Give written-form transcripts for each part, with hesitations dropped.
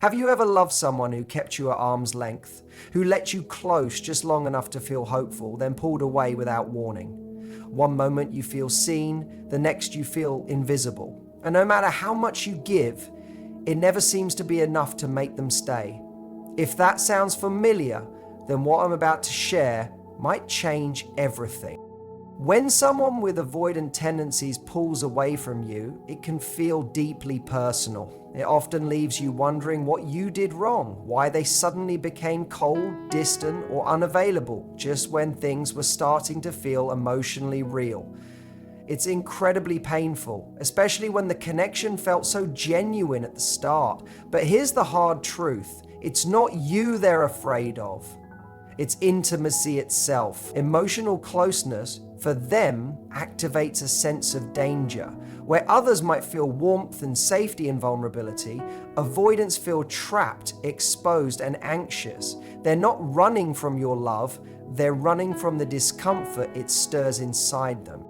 Have you ever loved someone who kept you at arm's length, who let you close just long enough to feel hopeful, then pulled away without warning? One moment you feel seen, the next you feel invisible. And no matter how much you give, it never seems to be enough to make them stay. If that sounds familiar, then what I'm about to share might change everything. When someone with avoidant tendencies pulls away from you, it can feel deeply personal. It often leaves you wondering what you did wrong, why they suddenly became cold, distant, or unavailable just when things were starting to feel emotionally real. It's incredibly painful, especially when the connection felt so genuine at the start. But here's the hard truth. It's not you they're afraid of. It's intimacy itself. Emotional closeness, for them, activates a sense of danger. Where others might feel warmth and safety and vulnerability, avoidants feel trapped, exposed, and anxious. They're not running from your love, they're running from the discomfort it stirs inside them.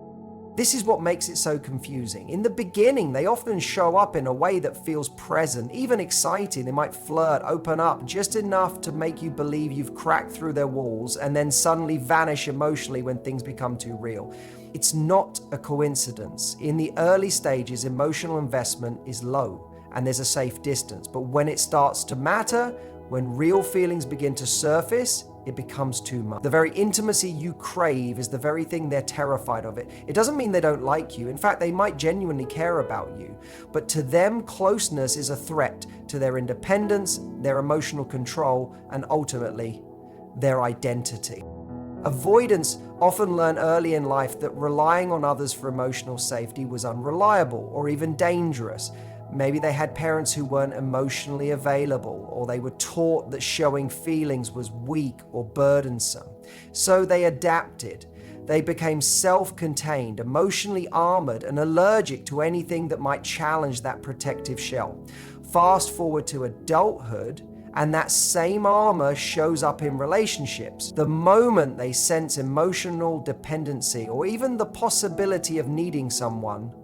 This is what makes it so confusing. In the beginning, they often show up in a way that feels present, even exciting. They might flirt, open up, just enough to make you believe you've cracked through their walls, and then suddenly vanish emotionally when things become too real. It's not a coincidence. In the early stages, emotional investment is low, and there's a safe distance. But when it starts to matter, when real feelings begin to surface, it becomes too much. The very intimacy you crave is the very thing they're terrified of. It doesn't mean they don't like you. In fact, they might genuinely care about you. But to them, closeness is a threat to their independence, their emotional control, and ultimately, their identity. Avoidants often learn early in life that relying on others for emotional safety was unreliable or even dangerous. Maybe they had parents who weren't emotionally available, or they were taught that showing feelings was weak or burdensome. So they adapted. They became self-contained, emotionally armored, and allergic to anything that might challenge that protective shell. Fast forward to adulthood, and that same armor shows up in relationships. The moment they sense emotional dependency, or even the possibility of needing someone,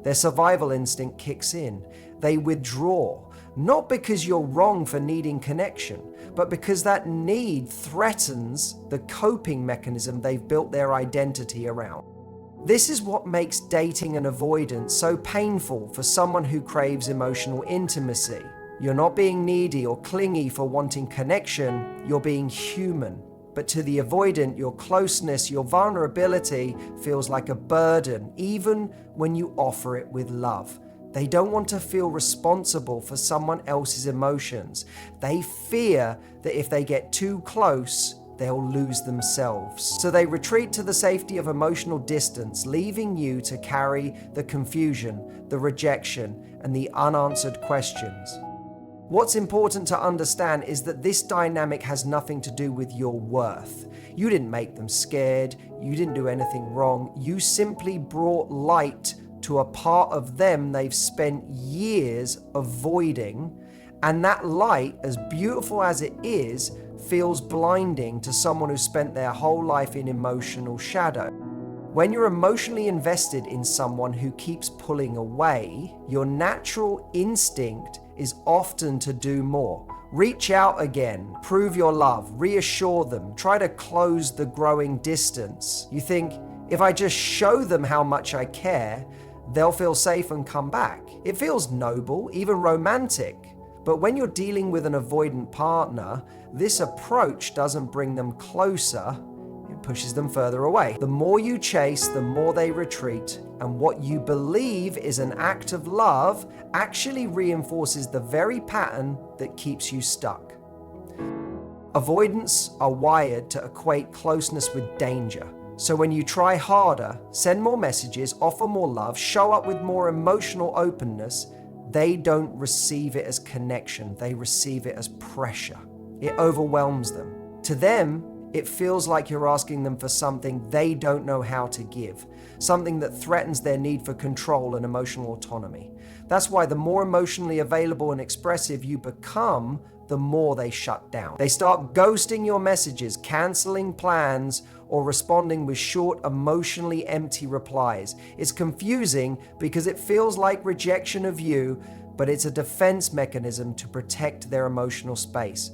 their survival instinct kicks in. They withdraw, not because you're wrong for needing connection, but because that need threatens the coping mechanism they've built their identity around. This is what makes dating and avoidance so painful for someone who craves emotional intimacy. You're not being needy or clingy for wanting connection, you're being human. But to the avoidant, your closeness, your vulnerability feels like a burden, even when you offer it with love. They don't want to feel responsible for someone else's emotions. They fear that if they get too close, they'll lose themselves. So they retreat to the safety of emotional distance, leaving you to carry the confusion, the rejection, and the unanswered questions. What's important to understand is that this dynamic has nothing to do with your worth. You didn't make them scared. You didn't do anything wrong. You simply brought light to a part of them they've spent years avoiding. And that light, as beautiful as it is, feels blinding to someone who spent their whole life in emotional shadow. When you're emotionally invested in someone who keeps pulling away, your natural instinct is often to do more. Reach out again, prove your love, reassure them, try to close the growing distance. You think, if I just show them how much I care, they'll feel safe and come back. It feels noble, even romantic. But when you're dealing with an avoidant partner, this approach doesn't bring them closer, it pushes them further away. The more you chase, the more they retreat, and what you believe is an act of love actually reinforces the very pattern that keeps you stuck. Avoidants are wired to equate closeness with danger. So when you try harder, send more messages, offer more love, show up with more emotional openness, they don't receive it as connection, they receive it as pressure. It overwhelms them. To them, it feels like you're asking them for something they don't know how to give, something that threatens their need for control and emotional autonomy. That's why the more emotionally available and expressive you become, the more they shut down. They start ghosting your messages, canceling plans, or responding with short, emotionally empty replies. It's confusing because it feels like rejection of you, but it's a defense mechanism to protect their emotional space.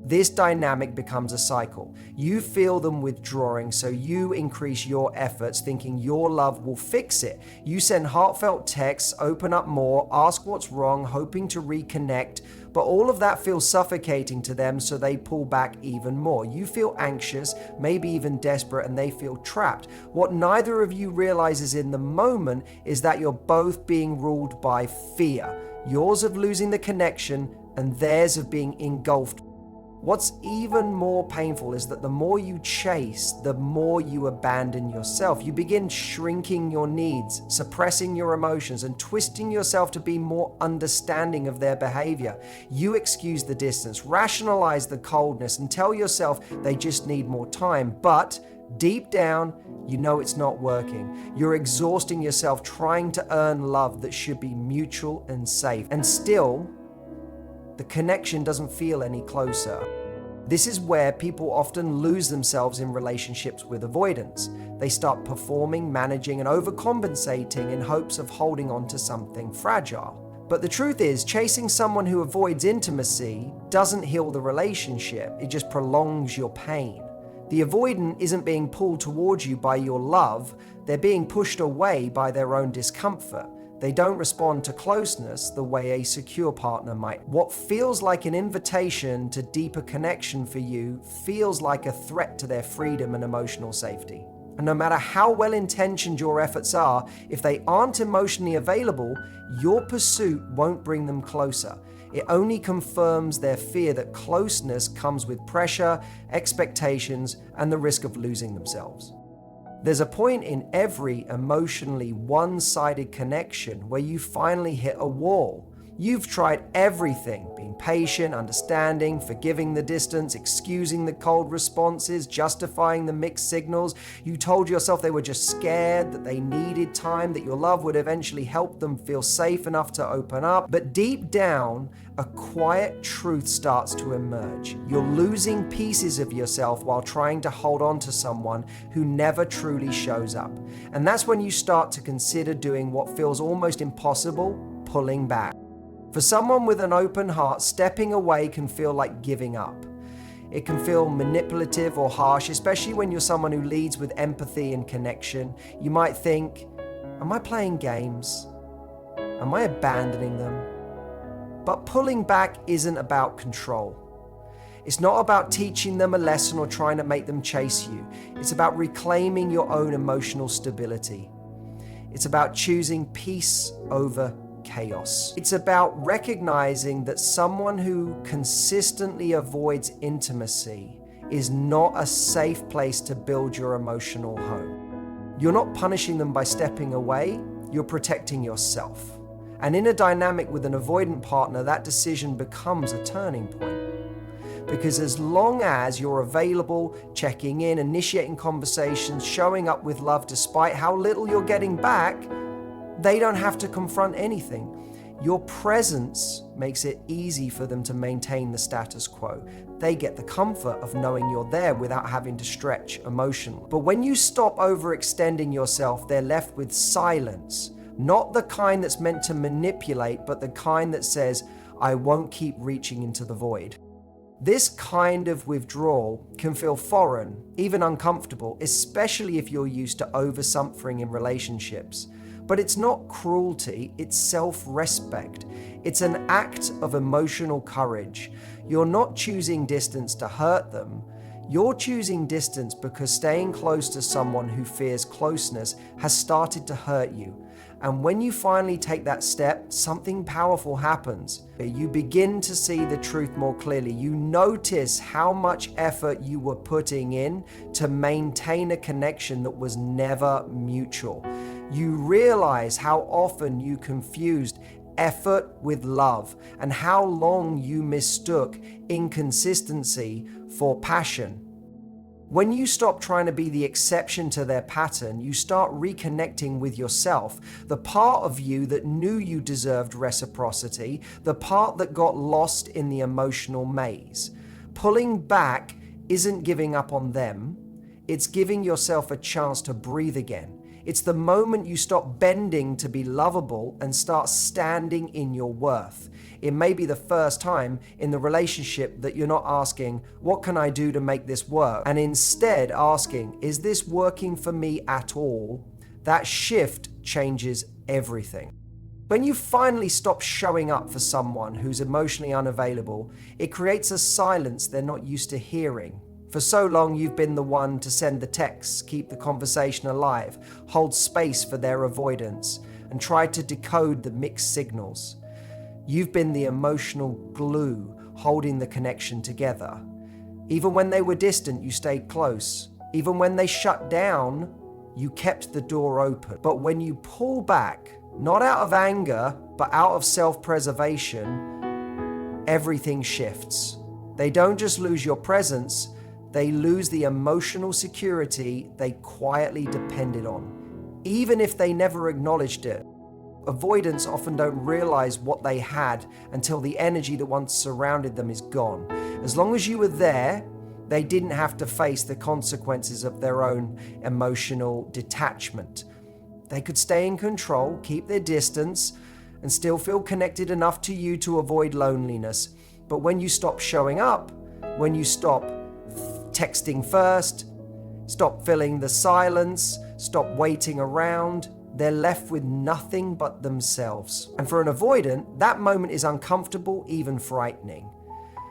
This dynamic becomes a cycle. You feel them withdrawing, so you increase your efforts thinking your love will fix it. You send heartfelt texts, open up more, ask what's wrong, hoping to reconnect, but all of that feels suffocating to them, so they pull back even more. You feel anxious, maybe even desperate, and they feel trapped. What neither of you realizes in the moment is that you're both being ruled by fear. Yours of losing the connection and theirs of being engulfed. What's even more painful is that the more you chase, the more you abandon yourself. You begin shrinking your needs, suppressing your emotions, and twisting yourself to be more understanding of their behavior. You excuse the distance, rationalize the coldness, and tell yourself they just need more time. But deep down, you know it's not working. You're exhausting yourself trying to earn love that should be mutual and safe. And still, the connection doesn't feel any closer. This is where people often lose themselves in relationships with avoidance. They start performing, managing, and overcompensating in hopes of holding on to something fragile. But the truth is, chasing someone who avoids intimacy doesn't heal the relationship, it just prolongs your pain. The avoidant isn't being pulled towards you by your love, they're being pushed away by their own discomfort. They don't respond to closeness the way a secure partner might. What feels like an invitation to deeper connection for you feels like a threat to their freedom and emotional safety. And no matter how well-intentioned your efforts are, if they aren't emotionally available, your pursuit won't bring them closer. It only confirms their fear that closeness comes with pressure, expectations, and the risk of losing themselves. There's a point in every emotionally one-sided connection where you finally hit a wall. You've tried everything, being patient, understanding, forgiving the distance, excusing the cold responses, justifying the mixed signals. You told yourself they were just scared, that they needed time, that your love would eventually help them feel safe enough to open up. But deep down, a quiet truth starts to emerge. You're losing pieces of yourself while trying to hold on to someone who never truly shows up. And that's when you start to consider doing what feels almost impossible, pulling back. For someone with an open heart, stepping away can feel like giving up. It can feel manipulative or harsh, especially when you're someone who leads with empathy and connection. You might think, am I playing games? Am I abandoning them? But pulling back isn't about control. It's not about teaching them a lesson or trying to make them chase you. It's about reclaiming your own emotional stability. It's about choosing peace over chaos. It's about recognizing that someone who consistently avoids intimacy is not a safe place to build your emotional home. You're not punishing them by stepping away, you're protecting yourself. And in a dynamic with an avoidant partner, that decision becomes a turning point. Because as long as you're available, checking in, initiating conversations, showing up with love despite how little you're getting back, they don't have to confront anything. Your presence makes it easy for them to maintain the status quo. They get the comfort of knowing you're there without having to stretch emotionally. But when you stop overextending yourself, they're left with silence. Not the kind that's meant to manipulate, but the kind that says, I won't keep reaching into the void. This kind of withdrawal can feel foreign, even uncomfortable, especially if you're used to over-something in relationships. But it's not cruelty, it's self-respect. It's an act of emotional courage. You're not choosing distance to hurt them. You're choosing distance because staying close to someone who fears closeness has started to hurt you. And when you finally take that step, something powerful happens. You begin to see the truth more clearly. You notice how much effort you were putting in to maintain a connection that was never mutual. You realize how often you confused effort with love and how long you mistook inconsistency for passion. When you stop trying to be the exception to their pattern, you start reconnecting with yourself, the part of you that knew you deserved reciprocity, the part that got lost in the emotional maze. Pulling back isn't giving up on them, it's giving yourself a chance to breathe again. It's the moment you stop bending to be lovable and start standing in your worth. It may be the first time in the relationship that you're not asking, what can I do to make this work? And instead asking, is this working for me at all? That shift changes everything. When you finally stop showing up for someone who's emotionally unavailable, it creates a silence they're not used to hearing. For so long, you've been the one to send the texts, keep the conversation alive, hold space for their avoidance, and try to decode the mixed signals. You've been the emotional glue holding the connection together. Even when they were distant, you stayed close. Even when they shut down, you kept the door open. But when you pull back, not out of anger, but out of self-preservation, everything shifts. They don't just lose your presence, they lose the emotional security they quietly depended on, even if they never acknowledged it. Avoidants often don't realize what they had until the energy that once surrounded them is gone. As long as you were there, they didn't have to face the consequences of their own emotional detachment. They could stay in control, keep their distance, and still feel connected enough to you to avoid loneliness. But when you stop showing up, when you stop texting first, stop filling the silence, stop waiting around, they're left with nothing but themselves. And for an avoidant, that moment is uncomfortable, even frightening.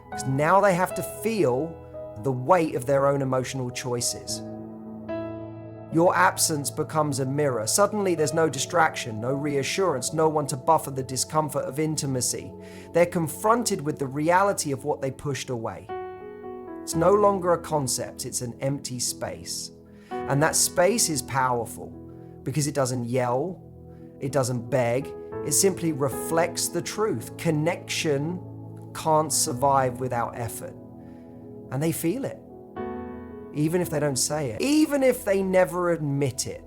Because now they have to feel the weight of their own emotional choices. Your absence becomes a mirror. Suddenly there's no distraction, no reassurance, no one to buffer the discomfort of intimacy. They're confronted with the reality of what they pushed away. It's no longer a concept, it's an empty space. And that space is powerful because it doesn't yell, it doesn't beg, it simply reflects the truth. Connection can't survive without effort. And they feel it, even if they don't say it, even if they never admit it.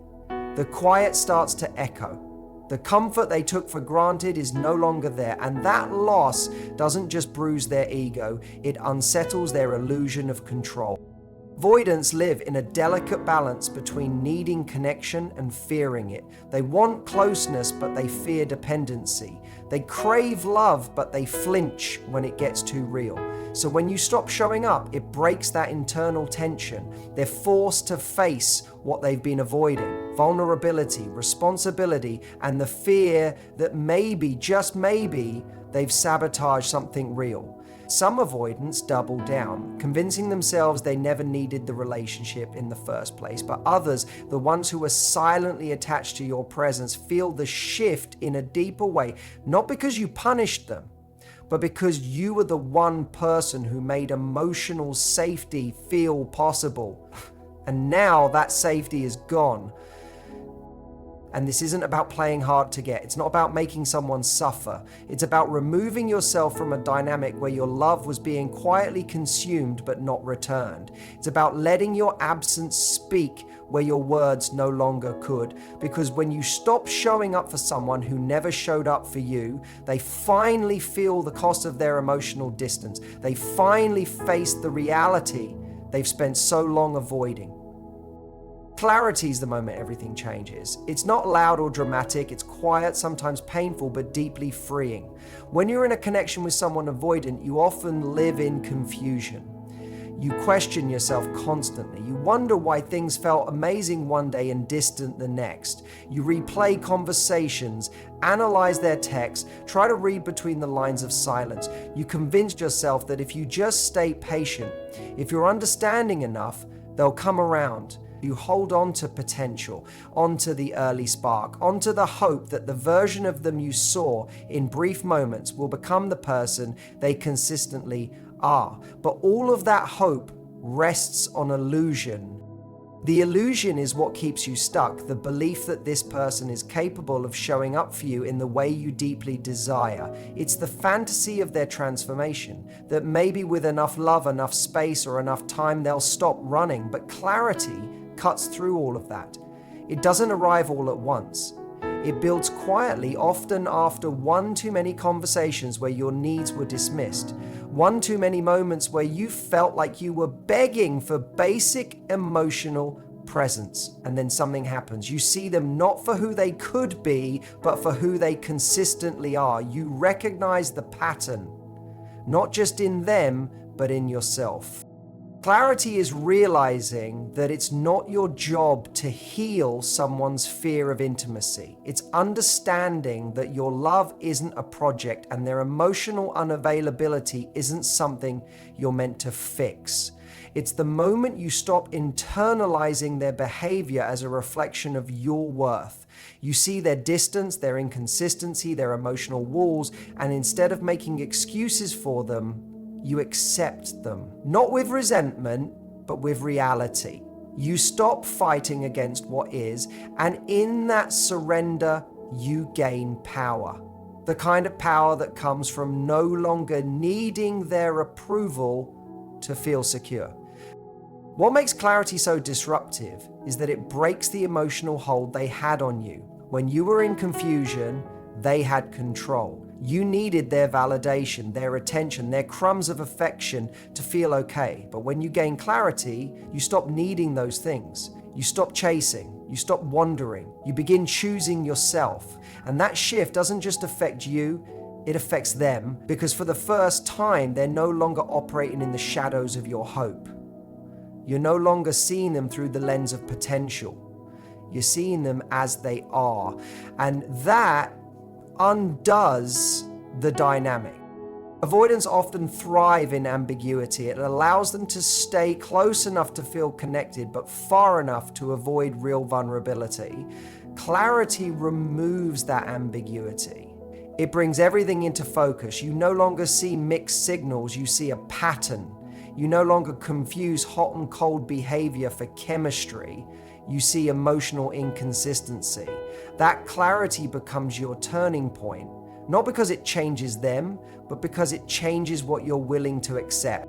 The quiet starts to echo. The comfort they took for granted is no longer there, and that loss doesn't just bruise their ego, it unsettles their illusion of control. Avoidants live in a delicate balance between needing connection and fearing it. They want closeness, but they fear dependency. They crave love, but they flinch when it gets too real. So when you stop showing up, it breaks that internal tension. They're forced to face what they've been avoiding: vulnerability, responsibility, and the fear that maybe, just maybe, they've sabotaged something real. Some avoidants double down, convincing themselves they never needed the relationship in the first place. But others, the ones who are silently attached to your presence, feel the shift in a deeper way, not because you punished them, but because you were the one person who made emotional safety feel possible. And now that safety is gone. And this isn't about playing hard to get. It's not about making someone suffer. It's about removing yourself from a dynamic where your love was being quietly consumed but not returned. It's about letting your absence speak where your words no longer could. Because when you stop showing up for someone who never showed up for you, they finally feel the cost of their emotional distance. They finally face the reality they've spent so long avoiding. Clarity is the moment everything changes. It's not loud or dramatic, it's quiet, sometimes painful, but deeply freeing. When you're in a connection with someone avoidant, you often live in confusion. You question yourself constantly. You wonder why things felt amazing one day and distant the next. You replay conversations, analyze their texts, try to read between the lines of silence. You convince yourself that if you just stay patient, if you're understanding enough, they'll come around. You hold on to potential, onto the early spark, onto the hope that the version of them you saw in brief moments will become the person they consistently are. But all of that hope rests on illusion. The illusion is what keeps you stuck, the belief that this person is capable of showing up for you in the way you deeply desire. It's the fantasy of their transformation, that maybe with enough love, enough space, or enough time, they'll stop running. But clarity cuts through all of that. It doesn't arrive all at once. It builds quietly, often after one too many conversations where your needs were dismissed, one too many moments where you felt like you were begging for basic emotional presence, and then something happens. You see them not for who they could be, but for who they consistently are. You recognize the pattern, not just in them, but in yourself. Clarity is realizing that it's not your job to heal someone's fear of intimacy. It's understanding that your love isn't a project and their emotional unavailability isn't something you're meant to fix. It's the moment you stop internalizing their behavior as a reflection of your worth. You see their distance, their inconsistency, their emotional walls, and instead of making excuses for them, you accept them. Not with resentment, but with reality. You stop fighting against what is, and in that surrender, you gain power. The kind of power that comes from no longer needing their approval to feel secure. What makes clarity so disruptive is that it breaks the emotional hold they had on you. When you were in confusion, they had control. You needed their validation, their attention, their crumbs of affection to feel okay. But when you gain clarity, you stop needing those things. You stop chasing. You stop wandering. You begin choosing yourself. And that shift doesn't just affect you, it affects them, because for the first time, they're no longer operating in the shadows of your hope. You're no longer seeing them through the lens of potential. You're seeing them as they are. And that undoes the dynamic. Avoidants often thrive in ambiguity. It allows them to stay close enough to feel connected, but far enough to avoid real vulnerability. Clarity removes that ambiguity. It brings everything into focus. You no longer see mixed signals, you see a pattern. You no longer confuse hot and cold behavior for chemistry. You see emotional inconsistency. That clarity becomes your turning point, not because it changes them, but because it changes what you're willing to accept.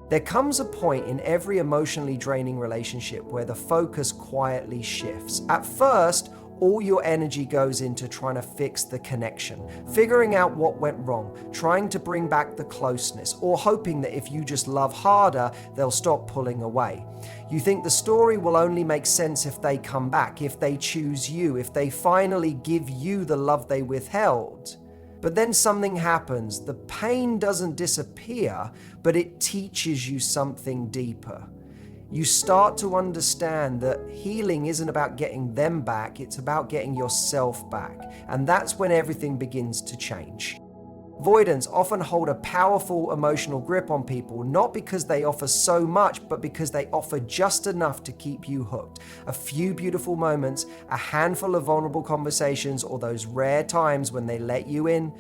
There comes a point in every emotionally draining relationship where the focus quietly shifts. At first, all your energy goes into trying to fix the connection, figuring out what went wrong, trying to bring back the closeness, or hoping that if you just love harder, they'll stop pulling away. You think the story will only make sense if they come back, if they choose you, if they finally give you the love they withheld. But then something happens. The pain doesn't disappear, but it teaches you something deeper. You start to understand that healing isn't about getting them back, it's about getting yourself back. And that's when everything begins to change. Avoidants often hold a powerful emotional grip on people, not because they offer so much, but because they offer just enough to keep you hooked. A few beautiful moments, a handful of vulnerable conversations, or those rare times when they let you in,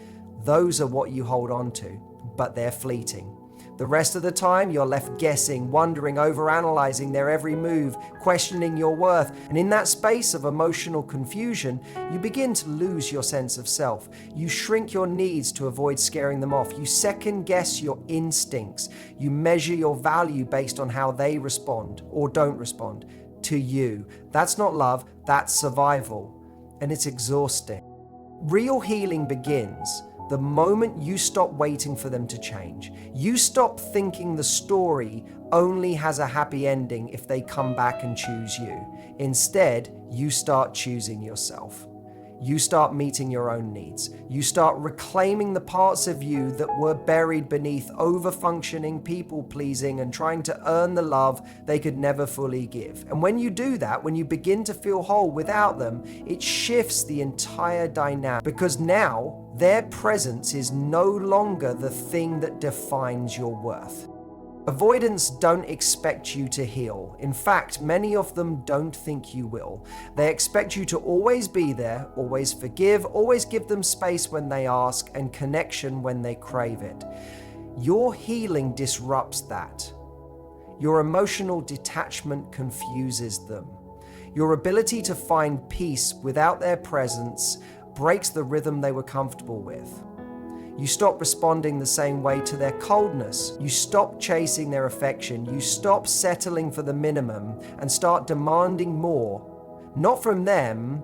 those are what you hold on to, but they're fleeting. The rest of the time, you're left guessing, wondering, overanalyzing their every move, questioning your worth. And in that space of emotional confusion, you begin to lose your sense of self. You shrink your needs to avoid scaring them off. You second guess your instincts. You measure your value based on how they respond or don't respond to you. That's not love, that's survival. And it's exhausting. Real healing begins the moment you stop waiting for them to change. You stop thinking the story only has a happy ending if they come back and choose you. Instead, you start choosing yourself. You start meeting your own needs. You start reclaiming the parts of you that were buried beneath over-functioning, people-pleasing, and trying to earn the love they could never fully give. And when you do that, when you begin to feel whole without them, it shifts the entire dynamic, because now their presence is no longer the thing that defines your worth. Avoidants don't expect you to heal. In fact, many of them don't think you will. They expect you to always be there, always forgive, always give them space when they ask, and connection when they crave it. Your healing disrupts that. Your emotional detachment confuses them. Your ability to find peace without their presence breaks the rhythm they were comfortable with. You stop responding the same way to their coldness. You stop chasing their affection. You stop settling for the minimum and start demanding more, not from them,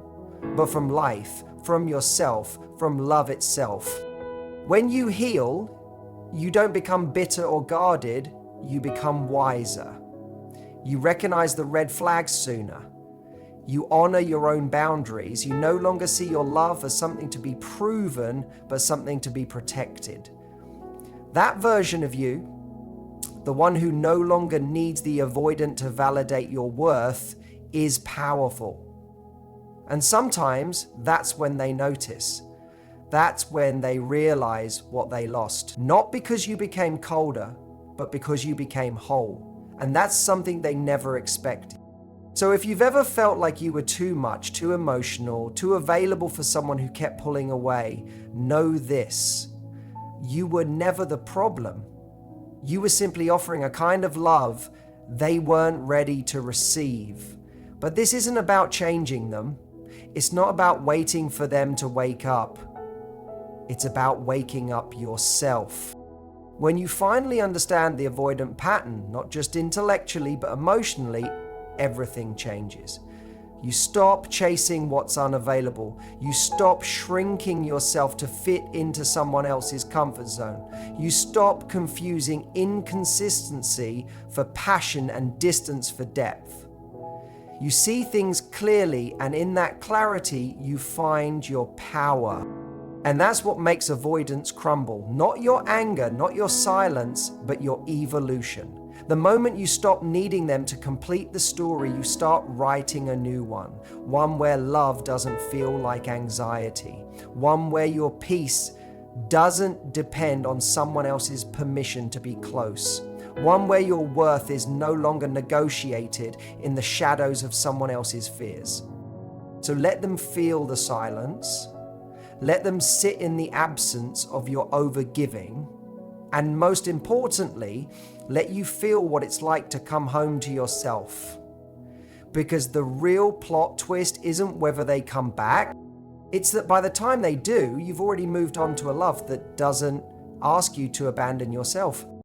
but from life, from yourself, from love itself. When you heal, you don't become bitter or guarded, you become wiser. You recognize the red flags sooner. You honor your own boundaries. You no longer see your love as something to be proven, but something to be protected. That version of you, the one who no longer needs the avoidant to validate your worth, is powerful. And sometimes that's when they notice. That's when they realize what they lost. Not because you became colder, but because you became whole. And that's something they never expected. So if you've ever felt like you were too much, too emotional, too available for someone who kept pulling away, know this: you were never the problem. You were simply offering a kind of love they weren't ready to receive. But this isn't about changing them. It's not about waiting for them to wake up. It's about waking up yourself. When you finally understand the avoidant pattern, not just intellectually but emotionally, everything changes. You stop chasing what's unavailable. You stop shrinking yourself to fit into someone else's comfort zone. You stop confusing inconsistency for passion and distance for depth. You see things clearly, and in that clarity, you find your power. And that's what makes avoidance crumble. Not your anger, not your silence, but your evolution. The moment you stop needing them to complete the story, you start writing a new one where love doesn't feel like anxiety, one where your peace doesn't depend on someone else's permission to be close, one where your worth is no longer negotiated in the shadows of someone else's fears. So let them feel the silence, let them sit in the absence of your overgiving, and most importantly, let you feel what it's like to come home to yourself. Because the real plot twist isn't whether they come back, it's that by the time they do, you've already moved on to a love that doesn't ask you to abandon yourself.